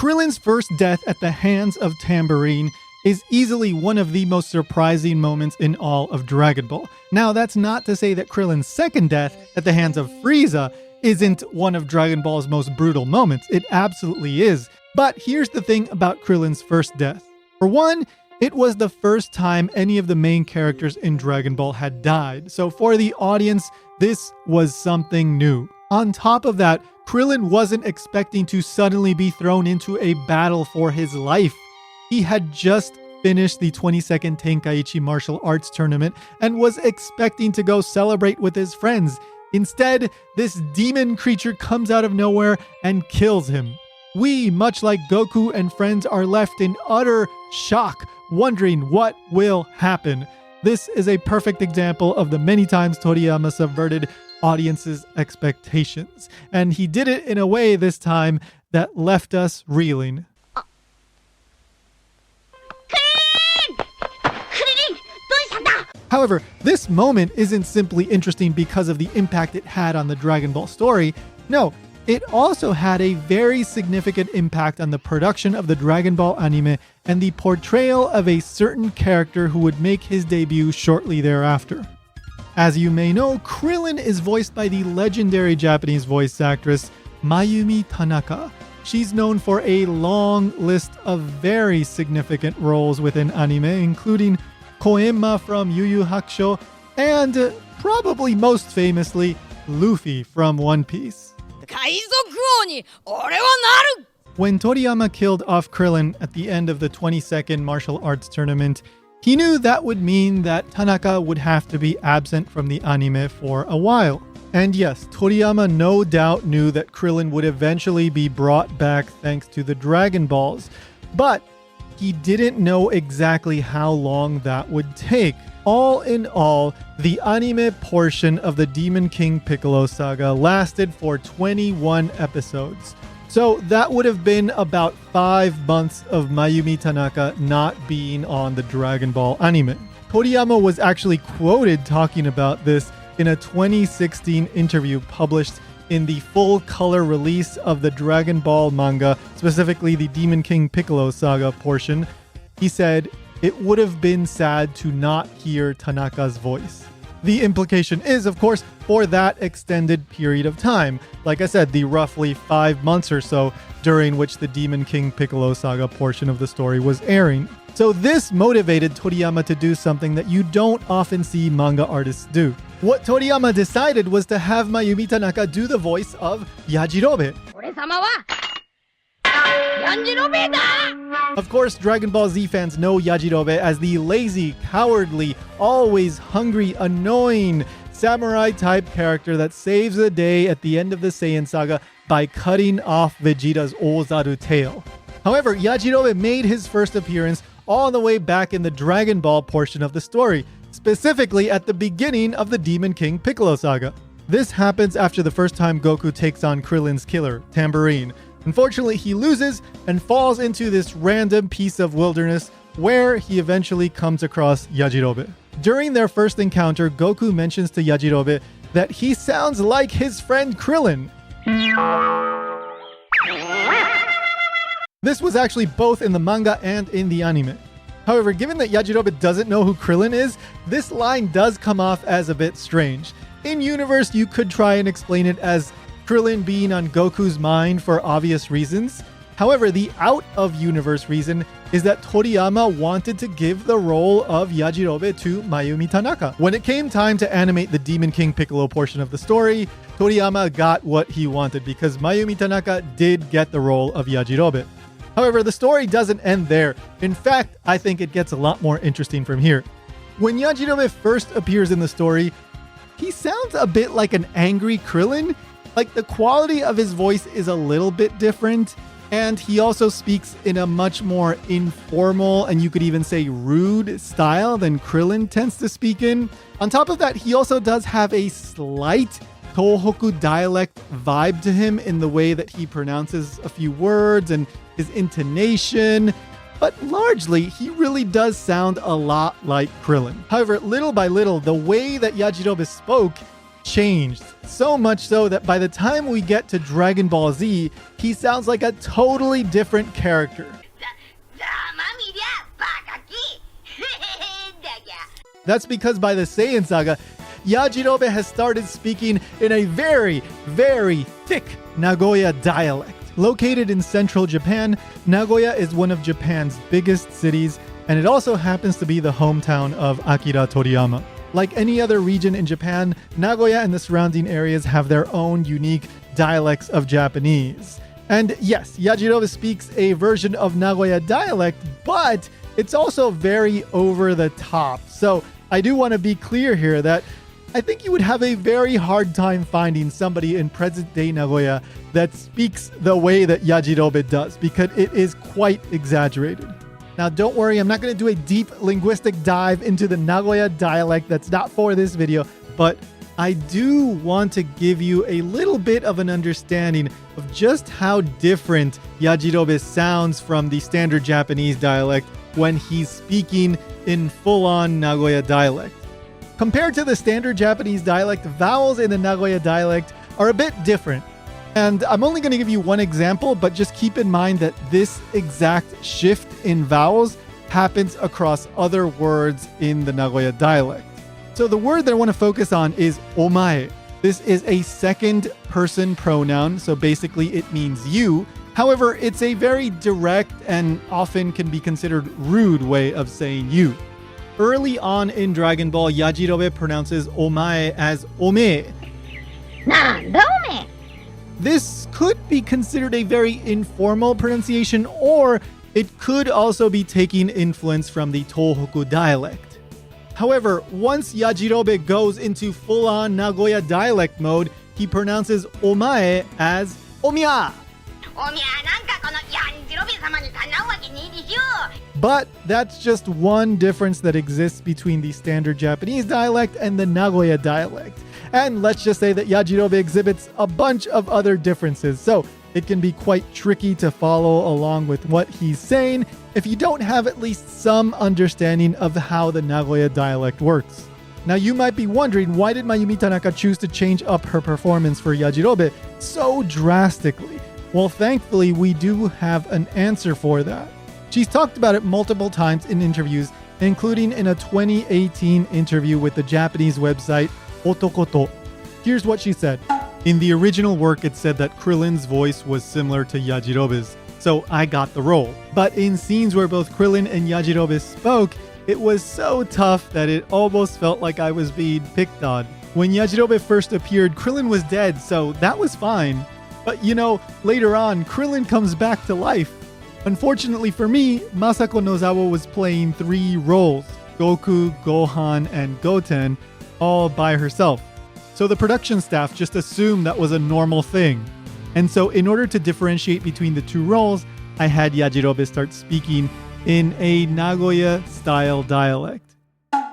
Krillin's first death at the hands of Tambourine is easily one of the most surprising moments in all of Dragon Ball. Now, that's not to say that Krillin's second death at the hands of Frieza isn't one of Dragon Ball's most brutal moments. It absolutely is. But here's the thing about Krillin's first death. For one, it was the first time any of the main characters in Dragon Ball had died. So for the audience, this was something new. On top of that, Krillin wasn't expecting to suddenly be thrown into a battle for his life. He had just finished the 22nd Tenkaichi martial arts tournament and was expecting to go celebrate with his friends. Instead, this demon creature comes out of nowhere and kills him. We, much like Goku and friends, are left in utter shock, wondering what will happen. This is a perfect example of the many times Toriyama subverted audiences' expectations. And he did it in a way this time that left us reeling. However, this moment isn't simply interesting because of the impact it had on the Dragon Ball story. No, it also had a very significant impact on the production of the Dragon Ball anime and the portrayal of a certain character who would make his debut shortly thereafter. As you may know, Krillin is voiced by the legendary Japanese voice actress Mayumi Tanaka. She's known for a long list of very significant roles within anime, including Koenma from Yu Yu Hakusho, and probably most famously, Luffy from One Piece. When Toriyama killed off Krillin at the end of the 22nd martial arts tournament, he knew that would mean that Tanaka would have to be absent from the anime for a while. And yes, Toriyama no doubt knew that Krillin would eventually be brought back thanks to the Dragon Balls, but he didn't know exactly how long that would take. All in all, the anime portion of the Demon King Piccolo saga lasted for 21 episodes. So that would have been about 5 months of Mayumi Tanaka not being on the Dragon Ball anime. Toriyama was actually quoted talking about this in a 2016 interview published in the full color release of the Dragon Ball manga, specifically the Demon King Piccolo saga portion. He said, "It would have been sad to not hear Tanaka's voice." The implication is, of course, for that extended period of time. Like I said, the roughly 5 months or so during which the Demon King Piccolo saga portion of the story was airing. So this motivated Toriyama to do something that you don't often see manga artists do. What Toriyama decided was to have Mayumi Tanaka do the voice of Yajirobe. Of course, Dragon Ball Z fans know Yajirobe as the lazy, cowardly, always hungry, annoying samurai-type character that saves the day at the end of the Saiyan saga by cutting off Vegeta's Ozaru tail. However, Yajirobe made his first appearance all the way back in the Dragon Ball portion of the story, specifically at the beginning of the Demon King Piccolo saga. This happens after the first time Goku takes on Krillin's killer, Tambourine. Unfortunately, he loses and falls into this random piece of wilderness where he eventually comes across Yajirobe. During their first encounter, Goku mentions to Yajirobe that he sounds like his friend Krillin. This was actually both in the manga and in the anime. However, given that Yajirobe doesn't know who Krillin is, this line does come off as a bit strange. In universe, you could try and explain it as Krillin being on Goku's mind for obvious reasons. However, the out-of-universe reason is that Toriyama wanted to give the role of Yajirobe to Mayumi Tanaka. When it came time to animate the Demon King Piccolo portion of the story, Toriyama got what he wanted because Mayumi Tanaka did get the role of Yajirobe. However, the story doesn't end there. In fact, I think it gets a lot more interesting from here. When Yajirobe first appears in the story, he sounds a bit like an angry Krillin. Like, the quality of his voice is a little bit different, and he also speaks in a much more informal and you could even say rude style than Krillin tends to speak in. On top of that, he also does have a slight Tohoku dialect vibe to him in the way that he pronounces a few words and his intonation, but largely he really does sound a lot like Krillin. However, little by little, the way that Yajirobe spoke changed. So much so that by the time we get to Dragon Ball Z, he sounds like a totally different character. That's because by the Saiyan Saga, Yajirobe has started speaking in a very, very thick Nagoya dialect. Located in central Japan, Nagoya is one of Japan's biggest cities, and it also happens to be the hometown of Akira Toriyama. Like any other region in Japan, Nagoya and the surrounding areas have their own unique dialects of Japanese. And yes, Yajirobe speaks a version of Nagoya dialect, but it's also very over the top. So I do want to be clear here that I think you would have a very hard time finding somebody in present-day Nagoya that speaks the way that Yajirobe does, because it is quite exaggerated. Now, don't worry, I'm not going to do a deep linguistic dive into the Nagoya dialect. That's not for this video, but I do want to give you a little bit of an understanding of just how different Yajirobe sounds from the standard Japanese dialect when he's speaking in full-on Nagoya dialect. Compared to the standard Japanese dialect, vowels in the Nagoya dialect are a bit different. And I'm only going to give you one example, but just keep in mind that this exact shift in vowels happens across other words in the Nagoya dialect. So the word that I want to focus on is omae. This is a second person pronoun, so basically it means you. However, it's a very direct and often can be considered rude way of saying you. Early on in Dragon Ball, Yajirobe pronounces omae as ome. This could be considered a very informal pronunciation, or it could also be taking influence from the Tohoku dialect. However, once Yajirobe goes into full-on Nagoya dialect mode, he pronounces omae as omiya. But that's just one difference that exists between the standard Japanese dialect and the Nagoya dialect. And let's just say that Yajirobe exhibits a bunch of other differences, so it can be quite tricky to follow along with what he's saying if you don't have at least some understanding of how the Nagoya dialect works. Now you might be wondering, why did Mayumi Tanaka choose to change up her performance for Yajirobe so drastically? Well, thankfully, we do have an answer for that. She's talked about it multiple times in interviews, including in a 2018 interview with the Japanese website Otokoto. Here's what she said. In the original work, it said that Krillin's voice was similar to Yajirobe's, so I got the role. But in scenes where both Krillin and Yajirobe spoke, it was so tough that it almost felt like I was being picked on. When Yajirobe first appeared, Krillin was dead, so that was fine. But you know, later on, Krillin comes back to life. Unfortunately for me, Masako Nozawa was playing 3 roles, Goku, Gohan, and Goten, all by herself. So the production staff just assumed that was a normal thing. And so in order to differentiate between the 2 roles, I had Yajirobe start speaking in a Nagoya-style dialect.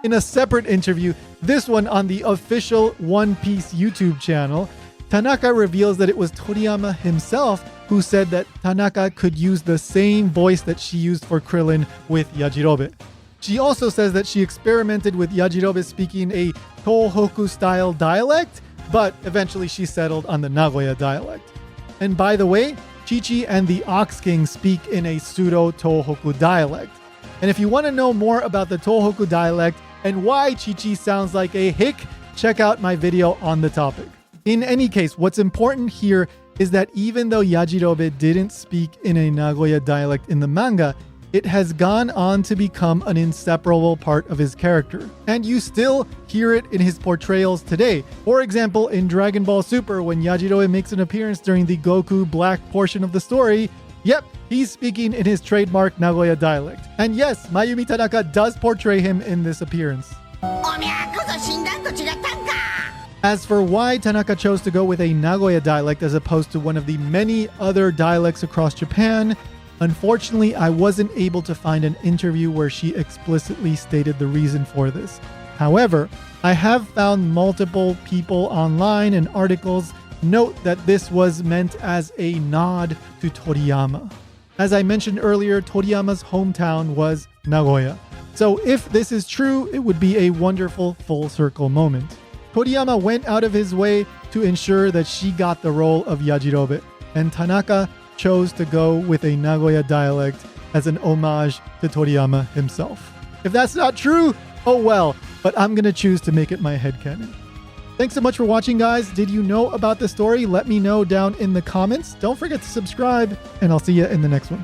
In a separate interview, this one on the official One Piece YouTube channel, Tanaka reveals that it was Toriyama himself who said that Tanaka could use the same voice that she used for Krillin with Yajirobe. She also says that she experimented with Yajirobe speaking a Tohoku-style dialect, but eventually she settled on the Nagoya dialect. And by the way, Chi-Chi and the Ox King speak in a pseudo-Tohoku dialect. And if you want to know more about the Tohoku dialect and why Chi-Chi sounds like a hick, check out my video on the topic. In any case, what's important here is that even though Yajirobe didn't speak in a Nagoya dialect in the manga, it has gone on to become an inseparable part of his character. And you still hear it in his portrayals today. For example, in Dragon Ball Super, when Yajirobe makes an appearance during the Goku Black portion of the story, yep, he's speaking in his trademark Nagoya dialect. And yes, Mayumi Tanaka does portray him in this appearance. As for why Tanaka chose to go with a Nagoya dialect as opposed to one of the many other dialects across Japan, unfortunately, I wasn't able to find an interview where she explicitly stated the reason for this. However, I have found multiple people online and articles note that this was meant as a nod to Toriyama. As I mentioned earlier, Toriyama's hometown was Nagoya. So if this is true, it would be a wonderful full circle moment. Toriyama went out of his way to ensure that she got the role of Yajirobe, and Tanaka chose to go with a Nagoya dialect as an homage to Toriyama himself. If that's not true, oh well, but I'm going to choose to make it my headcanon. Thanks so much for watching, guys. Did you know about the story? Let me know down in the comments. Don't forget to subscribe, and I'll see you in the next one.